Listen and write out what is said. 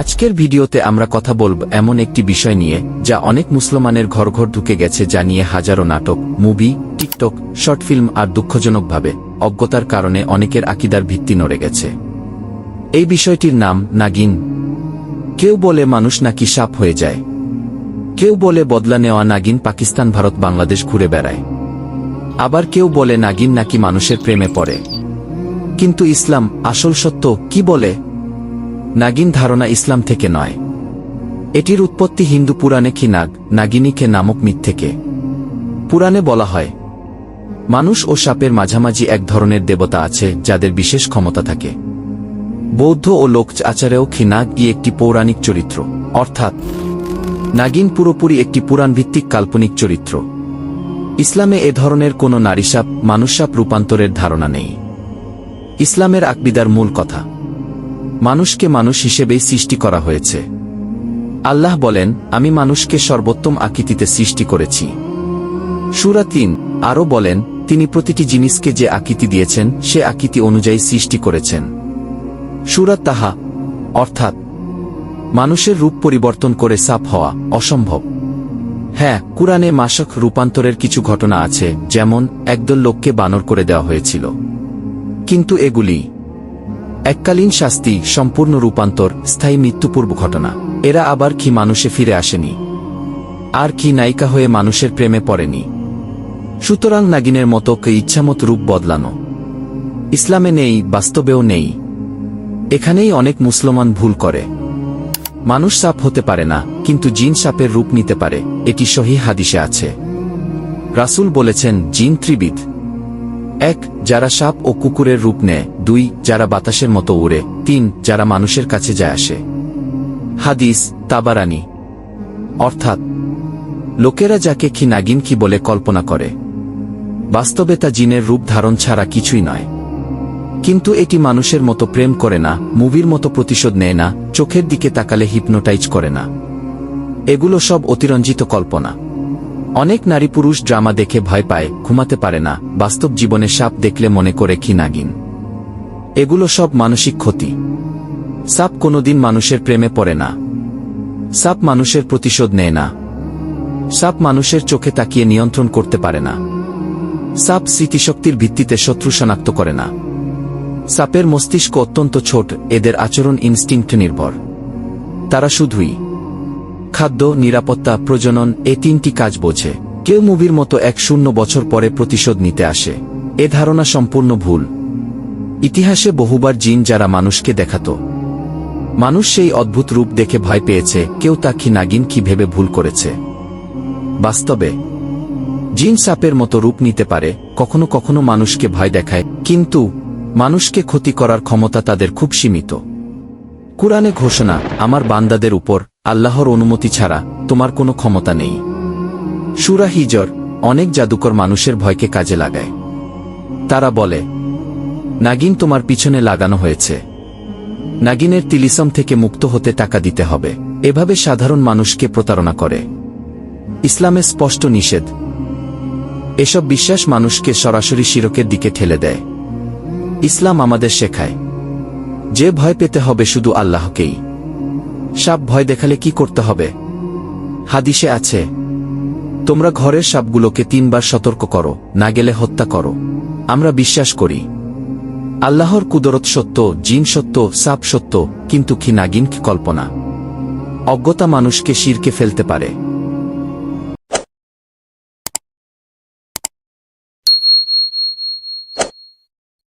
আজকের ভিডিওতে আমরা কথা বলব এমন একটি বিষয় নিয়ে যা অনেক মুসলমানের ঘর ঘর ঢুকে গেছে, যা নিয়ে হাজারো নাটক, মুভি, টিকটক, শর্ট ফিল্ম আর দুঃখজনকভাবে অজ্ঞতার কারণে অনেকের আকীদার ভিত্তি নড়ে গেছে। এই বিষয়টির নাম নাগিন। কেউ বলে মানুষ নাকি সাপ হয়ে যায়, কেউ বলে বদলা নেওয়া নাগিন পাকিস্তান, ভারত, বাংলাদেশ ঘুরে বেড়ায়, আবার কেউ বলে নাগিন নাকি মানুষের প্রেমে পড়ে। কিন্তু ইসলাম আসল সত্য কি বলে? নাগিন ধারণা ইসলাম থেকে নয়। এটির উৎপত্তি হিন্দু পুরাণে খিনাগ নাগিনীকে নামক মিথ থেকে। পুরাণে বলা হয়, মানুষ ও সাপের মাঝামাঝি এক ধরনের দেবতা আছে যাদের বিশেষ ক্ষমতা থাকে। বৌদ্ধ ও লোক আচারেও খিনাগ একটি পৌরাণিক চরিত্র, অর্থাৎ নাগিন পুরোপুরি একটি পুরাণভিত্তিক কাল্পনিক চরিত্র। ইসলামে এ ধরনের কোনো নারীসাপ, মানুষসাপ রূপান্তরের ধারণা নেই। ইসলামের আকীদার মূল কথা, মানুষকে মানুষ হিসেবেই সৃষ্টি করা হয়েছে। আল্লাহ বলেন, আমি মানুষকে সর্বোত্তম আকৃতিতে সৃষ্টি করেছি। সূরা ৩ আরও বলেন, তিনি প্রতিটি জিনিসকে যে আকৃতি দিয়েছেন সে আকৃতি অনুযায়ী সৃষ্টি করেছেন। সূরা তাহা, অর্থাৎ মানুষের রূপ পরিবর্তন করে সাপ হওয়া অসম্ভব। হ্যাঁ, কুরআনে মাশক রূপান্তরের কিছু ঘটনা আছে, যেমন একদল লোককে বানর করে দেওয়া হয়েছিল, কিন্তু এগুলি এককালীন শাস্তি, সম্পূর্ণ রূপান্তর, স্থায়ী মৃত্যুপূর্ব ঘটনা। এরা আবার কি মানুষে ফিরে আসেনি, আর কি নায়িকা হয়ে মানুষের প্রেমে পড়েনি। সুতরাং নাগিনের মতো ইচ্ছামত রূপ বদলানো ইসলামে নেই, বাস্তবেও নেই। এখানেই অনেক মুসলমান ভুল করে। মানুষ সাপ হতে পারে না, কিন্তু জিন সাপের রূপ নিতে পারে, এটি সহিহ হাদিসে আছে। রাসূল বলেছেন, জিন ত্রিবিধ: ১ যারা সাপ ও কুকুরের রূপ নেয়, ২ যারা বাতাসের মতো উড়ে, ৩ যারা মানুষের কাছে যায় আসে। হাদিস তাবারানী। অর্থাৎ লোকেরা যাকে কি নাগিন কি বলে কল্পনা করে, বাস্তবে তা জিনের রূপ ধারণ ছাড়া কিছুই নয়। কিন্তু এটি মানুষের মতো প্রেম করে না, মুভির মতো প্রতিশোধ নেয় না, চোখের দিকে তাকালে হিপনোটাইজ করে না। এগুলো সব অতিরঞ্জিত কল্পনা। অনেক নারী পুরুষ ড্রামা দেখে ভয় পায়, ঘুমাতে পারে না, বাস্তব জীবনে সাপ দেখলে মনে করে কি নাগিন। এগুলো সব মানসিক ক্ষতি। সাপ কোনোদিন মানুষের প্রেমে পড়ে না। সাপ মানুষের প্রতিশোধ নেয় না। সাপ মানুষের চোখে তাকিয়ে নিয়ন্ত্রণ করতে পারে না। সাপ স্মৃতিশক্তির ভিত্তিতে শত্রু শনাক্ত করে না। সাপের মস্তিষ্ক অত্যন্ত ছোট, এদের আচরণ ইনস্টিংক্ট নির্ভর। তারা শুধুই খাদ্য, নিরাপত্তা, প্রজনন এই ৩টি কাজ বোঝে। কেউ মুভির মতো ১০০ বছর পরে প্রতিশোধ নিতে আসে, এ ধারণা সম্পূর্ণ ভুল। ইতিহাসে বহুবার জিন যারা মানুষকে দেখাত, মানুষ সেই অদ্ভুত রূপ দেখে ভয় পেয়েছে, কেউ তা কি নাগিন কি ভেবে ভুল করেছে। বাস্তবে জিন সাপের মতো রূপ নিতে পারে, কখনো কখনো মানুষকে ভয় দেখায়, কিন্তু মানুষকে ক্ষতি করার ক্ষমতা তাদের খুব সীমিত। কুরআনে ঘোষণা, আমার বান্দাদের উপর আল্লাহর অনুমতি ছাড়া তোমার কোনো ক্ষমতা নেই। সূরা হিজর। অনেক জাদুকর মানুষের ভয়কে কাজে লাগায়। তারা বলে, নাগিন তোমার পিছনে লাগানো হয়েছে, নাগিনের তিলিসম থেকে মুক্ত হতে টাকা দিতে হবে। এভাবে সাধারণ মানুষকে প্রতারণা করে। ইসলামে স্পষ্ট নিষেধ। এসব বিশ্বাস মানুষকে সরাসরি শিরকের দিকে ঠেলে দেয়। ইসলাম আমাদের শেখায় যে ভয় পেতে হবে শুধু আল্লাহকেই। সাপ ভয় দেখালে কি করতে হবে? হাদিসে আছে, তোমরা ঘরের সাপগুলোকে ৩ বার সতর্ক করো, না গেলে হত্যা করো। আমরা বিশ্বাস করি আল্লাহর কুদরত সত্য, জিন সত্য, সাপ সত্য, কিন্তু কি নাগিন কি কল্পনা। অজ্ঞতা মানুষকে শিরকে ফেলতে পারে।